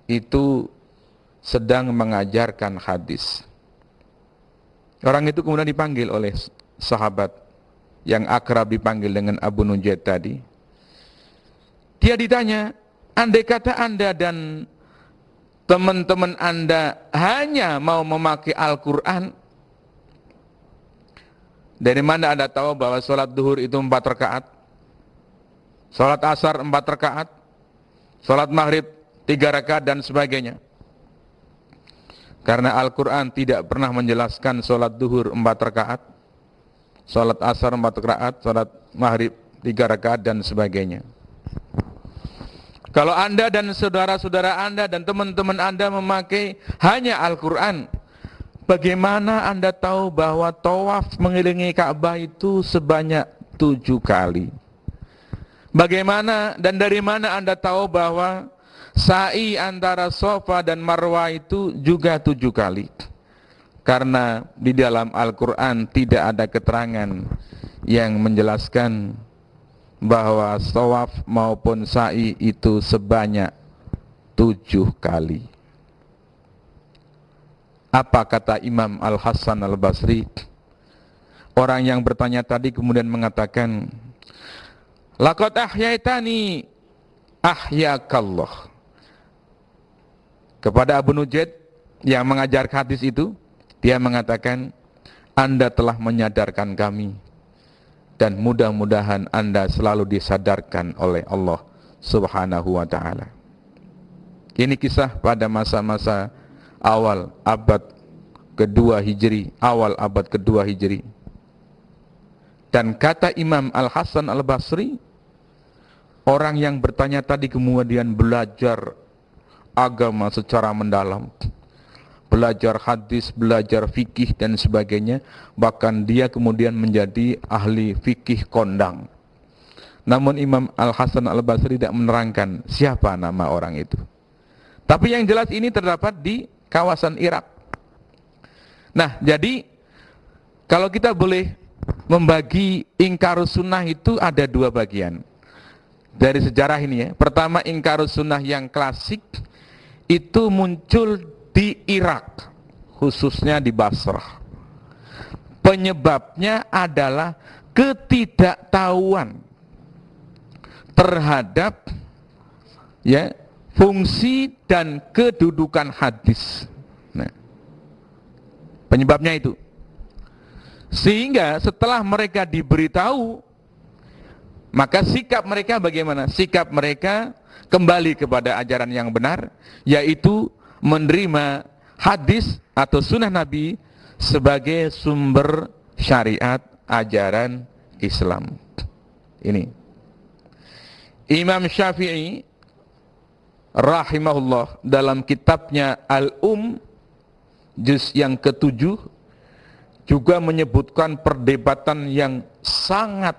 itu sedang mengajarkan hadis. Orang itu kemudian dipanggil oleh sahabat yang akrab dipanggil dengan Abu Nujaid tadi. Dia ditanya, andai kata Anda dan teman-teman Anda hanya mau memakai Al-Quran, dari mana Anda tahu bahwa sholat duhur itu 4 rakaat, sholat asar 4 rakaat, sholat maghrib 3 rakaat dan sebagainya? Karena Al-Quran tidak pernah menjelaskan sholat duhur 4 rakaat, sholat asar 4 rakaat, sholat maghrib 3 rakaat dan sebagainya. Kalau Anda dan saudara-saudara Anda dan teman-teman Anda memakai hanya Al-Quran, bagaimana Anda tahu bahwa tawaf mengelilingi Ka'bah itu sebanyak 7 kali? Bagaimana dan dari mana Anda tahu bahwa sa'i antara Safa dan Marwah itu juga 7 kali? Karena di dalam Al-Quran tidak ada keterangan yang menjelaskan bahwa tawaf maupun sa'i itu sebanyak 7 kali. Apa kata Imam Al-Hasan Al-Basri? Orang yang bertanya tadi kemudian mengatakan, laqad ahyaitani ahyakallah. Kepada Abu Nujaid yang mengajar hadis itu, dia mengatakan, Anda telah menyadarkan kami, dan mudah-mudahan Anda selalu disadarkan oleh Allah Subhanahu wa ta'ala. Ini kisah pada masa-masa awal abad kedua Hijri, awal abad kedua Hijri. Dan kata Imam Al-Hasan Al-Basri, orang yang bertanya tadi kemudian belajar agama secara mendalam, belajar hadis, belajar fikih dan sebagainya, bahkan dia kemudian menjadi ahli fikih kondang. Namun Imam Al-Hasan Al-Basri tidak menerangkan siapa nama orang itu. Tapi yang jelas ini terdapat di kawasan Irak. Nah, jadi kalau kita boleh membagi ingkarus sunnah itu ada 2 bagian dari sejarah ini ya. Pertama, ingkarus sunnah yang klasik itu muncul di Irak, khususnya di Basrah. Penyebabnya adalah ketidaktahuan terhadap ya fungsi dan kedudukan hadis. Nah, penyebabnya itu. Sehingga setelah mereka diberitahu, maka sikap mereka bagaimana? Sikap mereka kembali kepada ajaran yang benar, yaitu menerima hadis atau sunnah Nabi sebagai sumber syariat ajaran Islam. Ini Imam Syafi'i rahimahullah dalam kitabnya Al-Um juz yang ke-7 juga menyebutkan perdebatan yang sangat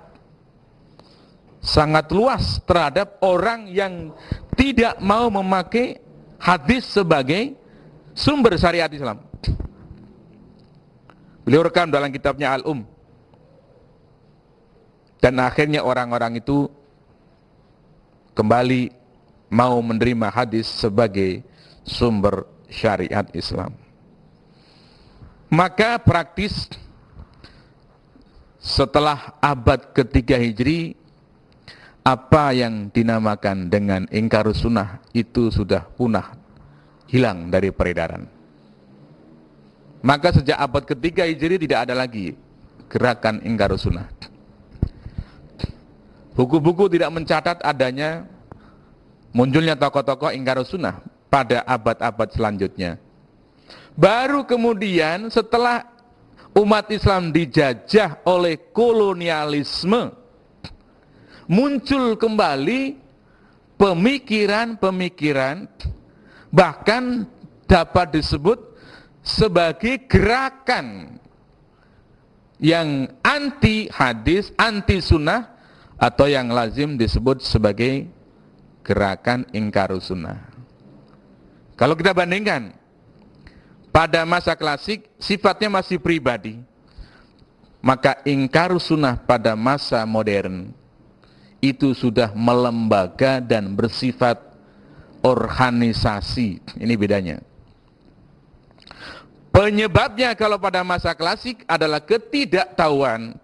luas terhadap orang yang tidak mau memakai hadis sebagai sumber syariat Islam. Beliau rekam dalam kitabnya Al-Um. Dan akhirnya orang-orang itu kembali mau menerima hadis sebagai sumber syariat Islam. Maka praktis setelah abad ketiga Hijri, apa yang dinamakan dengan ingkarus sunnah itu sudah punah, hilang dari peredaran. Maka sejak abad ketiga Hijri tidak ada lagi gerakan ingkarus sunnah. Buku-buku tidak mencatat adanya munculnya tokoh-tokoh ingkarus sunnah pada abad-abad selanjutnya. Baru kemudian setelah umat Islam dijajah oleh kolonialisme, muncul kembali pemikiran-pemikiran, bahkan dapat disebut sebagai gerakan yang anti hadis, anti sunnah, atau yang lazim disebut sebagai gerakan ingkarus sunnah. Kalau kita bandingkan, pada masa klasik sifatnya masih pribadi, maka ingkarus sunnah pada masa modern itu sudah melembaga dan bersifat organisasi. Ini bedanya. Penyebabnya kalau pada masa klasik adalah ketidaktahuan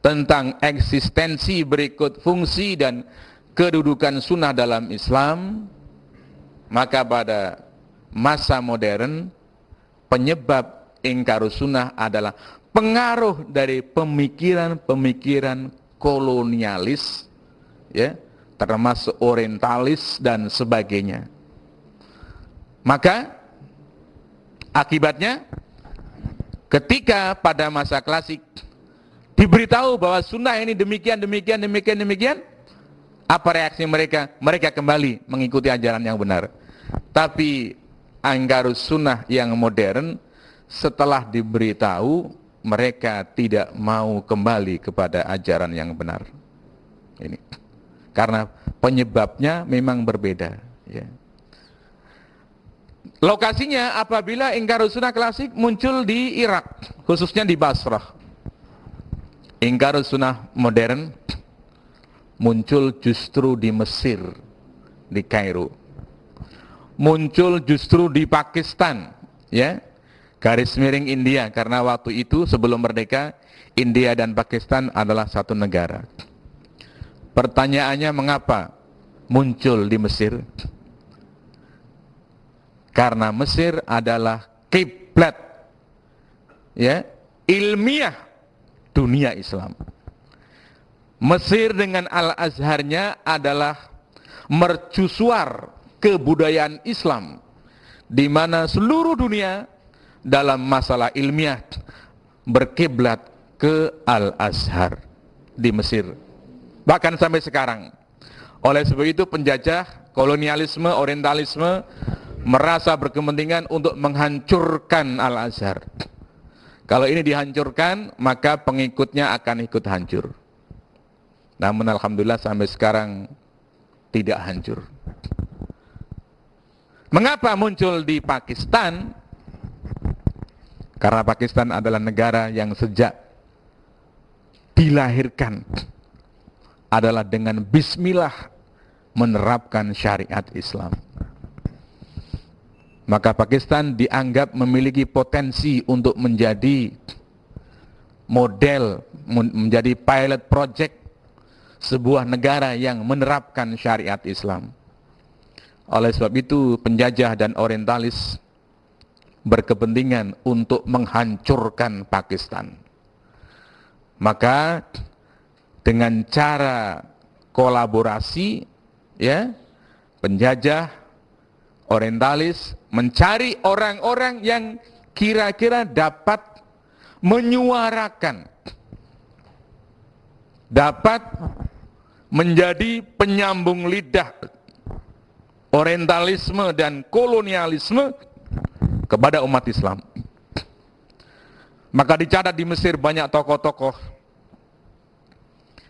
tentang eksistensi berikut fungsi dan kedudukan sunnah dalam Islam. Maka pada masa modern, penyebab ingkarus sunnah adalah pengaruh dari pemikiran-pemikiran kolonialis, ya, termasuk orientalis dan sebagainya. Maka akibatnya, ketika pada masa klasik diberitahu bahwa sunnah ini demikian, apa reaksi mereka? Mereka kembali mengikuti ajaran yang benar. Tapi anggarus sunnah yang modern, setelah diberitahu, mereka tidak mau kembali kepada ajaran yang benar. Ini karena penyebabnya memang berbeda, ya. Lokasinya apabila ingkarus sunnah klasik muncul di Irak, khususnya di Basrah. Ingkarus sunnah modern muncul justru di Mesir, di Kairo. Muncul justru di Pakistan, ya. Garis miring India, karena waktu itu sebelum merdeka, India dan Pakistan adalah satu negara. Pertanyaannya, mengapa muncul di Mesir? Karena Mesir adalah kiblat, ya, ilmiah dunia Islam. Mesir dengan Al-Azharnya adalah mercusuar kebudayaan Islam, di mana seluruh dunia dalam masalah ilmiah berkiblat ke Al-Azhar di Mesir. Bahkan sampai sekarang. Oleh sebab itu penjajah, kolonialisme, orientalisme merasa berkepentingan untuk menghancurkan Al-Azhar. Kalau ini dihancurkan, maka pengikutnya akan ikut hancur. Namun alhamdulillah sampai sekarang tidak hancur. Mengapa muncul di Pakistan? Karena Pakistan adalah negara yang sejak dilahirkan adalah dengan bismillah menerapkan syariat Islam. Maka Pakistan dianggap memiliki potensi untuk menjadi model, menjadi pilot project sebuah negara yang menerapkan syariat Islam. Oleh sebab itu penjajah dan orientalis berkepentingan untuk menghancurkan Pakistan. Maka dengan cara kolaborasi, ya, penjajah orientalis mencari orang-orang yang kira-kira dapat menyuarakan, dapat menjadi penyambung lidah orientalisme dan kolonialisme kepada umat Islam. Maka dicatat di Mesir banyak tokoh-tokoh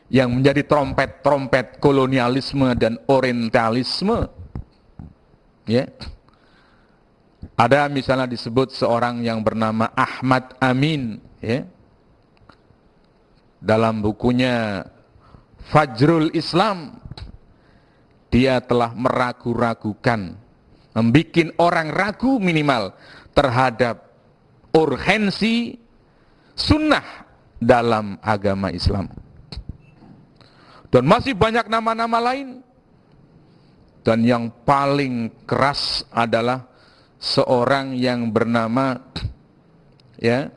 yang menjadi trompet-trompet kolonialisme dan orientalisme, ya. Ada misalnya disebut seorang yang bernama Ahmad Amin, ya. Dalam bukunya Fajrul Islam, dia telah meragu-ragukan, membuat orang ragu minimal terhadap urgensi sunnah dalam agama Islam. Dan masih banyak nama-nama lain. Dan yang paling keras adalah seorang yang bernama, ya,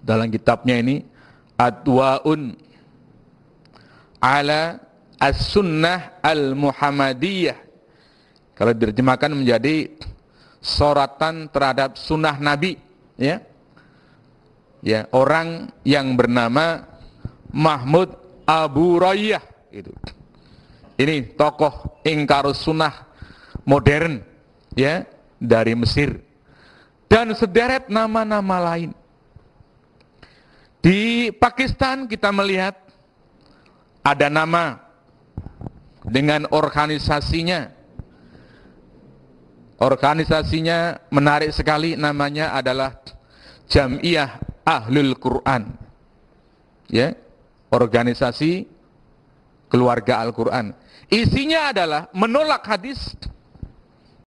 dalam kitabnya ini Adwaun ala as-sunnah al-muhammadiyah. Kalau diterjemahkan menjadi soratan terhadap sunnah Nabi, ya. Ya, orang yang bernama Mahmud Abu Rayyah itu. Ini tokoh ingkarus sunnah modern, ya, dari Mesir. Dan sederet nama-nama lain. Di Pakistan kita melihat ada nama dengan organisasinya. Organisasinya menarik sekali, namanya adalah Jam'iyah Ahlul Quran. Ya, organisasi keluarga Al-Quran. Isinya adalah menolak hadis